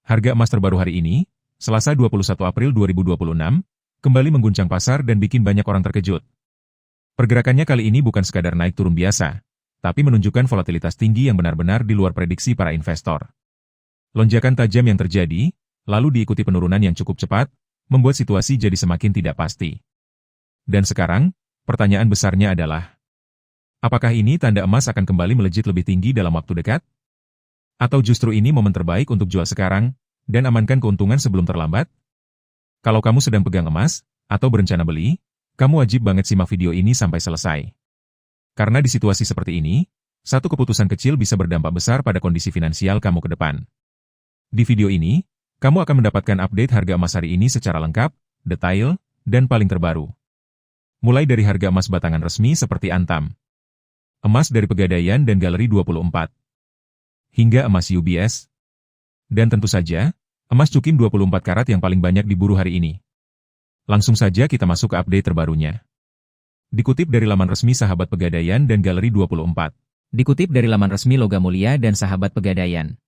Harga emas terbaru hari ini, Selasa 21 April 2026, kembali mengguncang pasar dan bikin banyak orang terkejut. Pergerakannya kali ini bukan sekadar naik turun biasa, tapi menunjukkan volatilitas tinggi yang benar-benar di luar prediksi para investor. Lonjakan tajam yang terjadi, lalu diikuti penurunan yang cukup cepat, membuat situasi jadi semakin tidak pasti. Dan sekarang, pertanyaan besarnya adalah, apakah ini tanda emas akan kembali melejit lebih tinggi dalam waktu dekat? Atau justru ini momen terbaik untuk jual sekarang, dan amankan keuntungan sebelum terlambat? Kalau kamu sedang pegang emas, atau berencana beli, kamu wajib banget simak video ini sampai selesai. Karena di situasi seperti ini, satu keputusan kecil bisa berdampak besar pada kondisi finansial kamu ke depan. Di video ini, kamu akan mendapatkan update harga emas hari ini secara lengkap, detail, dan paling terbaru. Mulai dari harga emas batangan resmi seperti Antam, emas dari Pegadaian dan Galeri 24, hingga emas UBS, dan tentu saja, emas Cukim 24 karat yang paling banyak diburu hari ini. Langsung saja kita masuk ke update terbarunya. Dikutip dari laman resmi Sahabat Pegadaian dan Galeri 24. Dikutip dari laman resmi Logam Mulia dan Sahabat Pegadaian.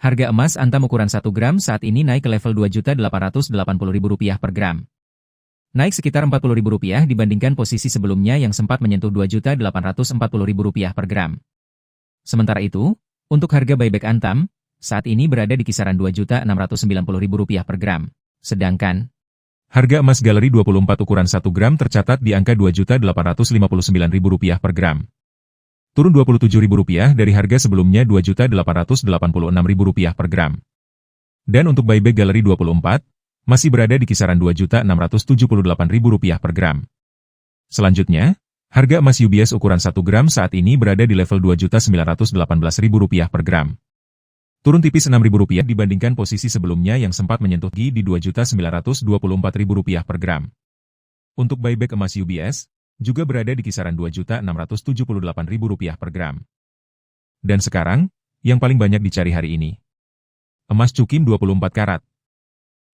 Harga emas Antam ukuran 1 gram saat ini naik ke level Rp2.880.000 per gram. Naik sekitar Rp40.000 dibandingkan posisi sebelumnya yang sempat menyentuh Rp2.840.000 per gram. Sementara itu, untuk harga buyback Antam, saat ini berada di kisaran Rp2.690.000 per gram. Sedangkan, harga emas Galeri 24 ukuran 1 gram tercatat di angka Rp2.859.000 per gram. Turun Rp27.000 dari harga sebelumnya Rp2.886.000 per gram. Dan untuk buyback Galeri 24, masih berada di kisaran Rp2.678.000 per gram. Selanjutnya, harga emas UBS ukuran 1 gram saat ini berada di level Rp2.918.000 per gram. Turun tipis Rp6.000 dibandingkan posisi sebelumnya yang sempat menyentuh di Rp2.924.000 per gram. Untuk buyback emas UBS, juga berada di kisaran Rp2.678.000 per gram. Dan sekarang, yang paling banyak dicari hari ini, emas Cukim 24 karat.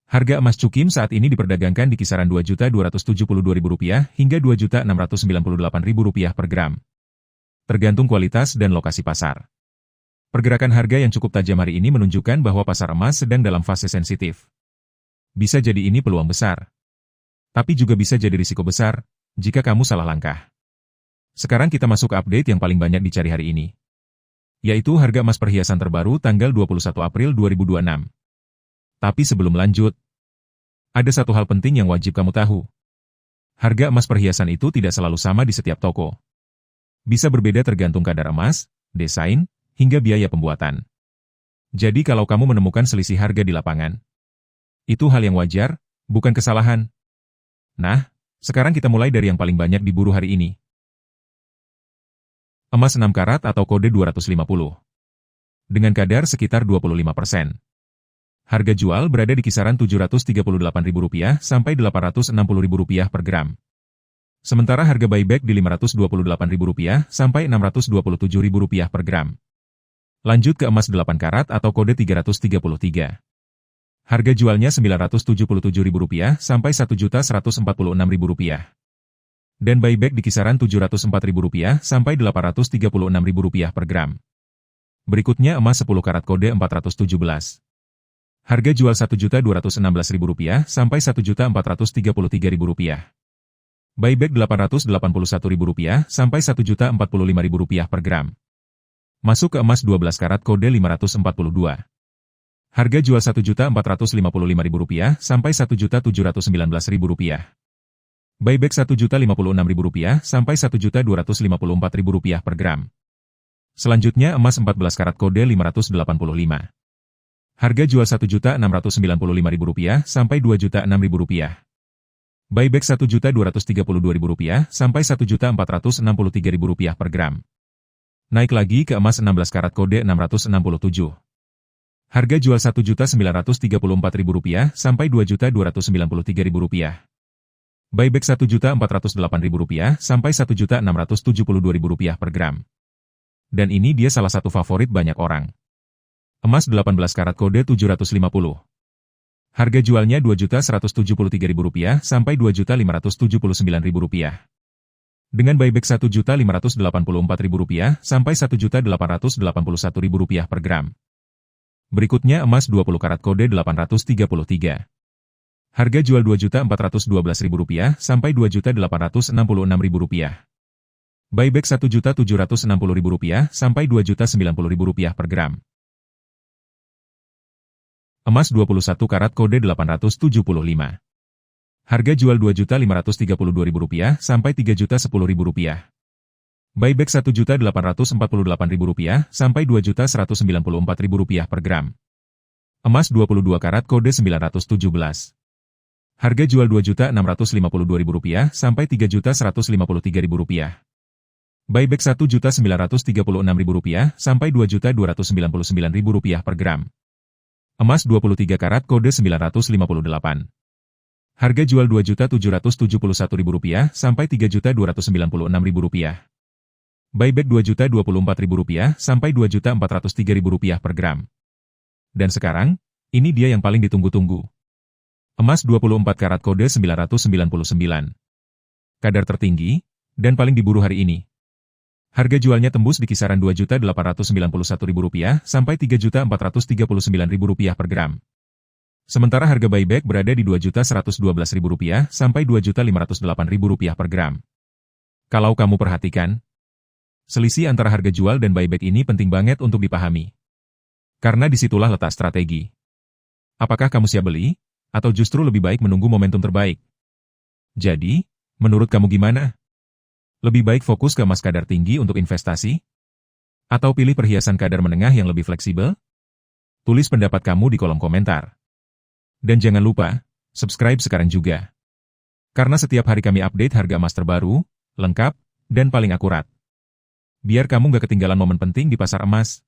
Harga emas Cukim saat ini diperdagangkan di kisaran Rp2.272.000 hingga Rp2.698.000 per gram. Tergantung kualitas dan lokasi pasar. Pergerakan harga yang cukup tajam hari ini menunjukkan bahwa pasar emas sedang dalam fase sensitif. Bisa jadi ini peluang besar. Tapi juga bisa jadi risiko besar, jika kamu salah langkah. Sekarang kita masuk ke update yang paling banyak dicari hari ini. Yaitu harga emas perhiasan terbaru tanggal 21 April 2026. Tapi sebelum lanjut, ada satu hal penting yang wajib kamu tahu. Harga emas perhiasan itu tidak selalu sama di setiap toko. Bisa berbeda tergantung kadar emas, desain, hingga biaya pembuatan. Jadi kalau kamu menemukan selisih harga di lapangan, itu hal yang wajar, bukan kesalahan. Nah, sekarang kita mulai dari yang paling banyak diburu hari ini. Emas 6 karat atau kode 250. Dengan kadar sekitar 25%. Harga jual berada di kisaran Rp738.000 sampai Rp860.000 per gram. Sementara harga buyback di Rp528.000 sampai Rp627.000 per gram. Lanjut ke emas 8 karat atau kode 333. Harga jualnya Rp977.000 sampai Rp1.146.000. Dan buyback di kisaran Rp704.000 sampai Rp836.000 per gram. Berikutnya emas 10 karat kode 417. Harga jual Rp1.216.000 sampai Rp1.433.000. Buyback Rp881.000 sampai Rp1.045.000 per gram. Masuk ke emas 12 karat kode 542. Harga jual Rp1.455.000 sampai Rp1.719.000. Buyback Rp1.056.000 sampai Rp1.254.000 per gram. Selanjutnya emas 14 karat kode 585. Harga jual Rp1.695.000 sampai Rp2.006.000. Buyback Rp1.232.000 sampai Rp1.463.000 per gram. Naik lagi ke emas 16 karat kode 667. Harga jual Rp1.934.000 sampai Rp2.293.000. Buyback Rp1.408.000 sampai Rp1.672.000 per gram. Dan ini dia salah satu favorit banyak orang. Emas 18 karat kode 750. Harga jualnya Rp2.173.000 sampai Rp2.579.000. Dengan buyback Rp1.584.000 sampai Rp1.881.000 per gram. Berikutnya emas 20 karat kode 833. Harga jual Rp2.412.000 sampai Rp2.866.000. Buyback Rp1.760.000 sampai Rp2.090.000 per gram. Emas 21 karat kode 875. Harga jual Rp2.532.000 sampai Rp3.010.000. Buyback Rp1.848.000 sampai Rp2.194.000 per gram. Emas 22 karat kode 917. Harga jual Rp2.652.000 sampai Rp3.153.000. Buyback Rp1.936.000 sampai Rp2.299.000 per gram. Emas 23 karat kode 958. Harga jual Rp2.771.000 sampai Rp3.296.000. Buyback Rp2.024.000 sampai Rp2.403.000 per gram. Dan sekarang, ini dia yang paling ditunggu-tunggu. Emas 24 karat kode 999. Kadar tertinggi, dan paling diburu hari ini. Harga jualnya tembus di kisaran Rp2.891.000 sampai Rp3.439.000 per gram. Sementara harga buyback berada di Rp2.112.000 sampai Rp2.508.000 per gram. Kalau kamu perhatikan, selisih antara harga jual dan buyback ini penting banget untuk dipahami. Karena disitulah letak strategi. Apakah kamu siap beli, atau justru lebih baik menunggu momentum terbaik? Jadi, menurut kamu gimana? Lebih baik fokus ke emas kadar tinggi untuk investasi? Atau pilih perhiasan kadar menengah yang lebih fleksibel? Tulis pendapat kamu di kolom komentar. Dan jangan lupa, subscribe sekarang juga. Karena setiap hari kami update harga emas terbaru, lengkap, dan paling akurat. Biar kamu gak ketinggalan momen penting di pasar emas.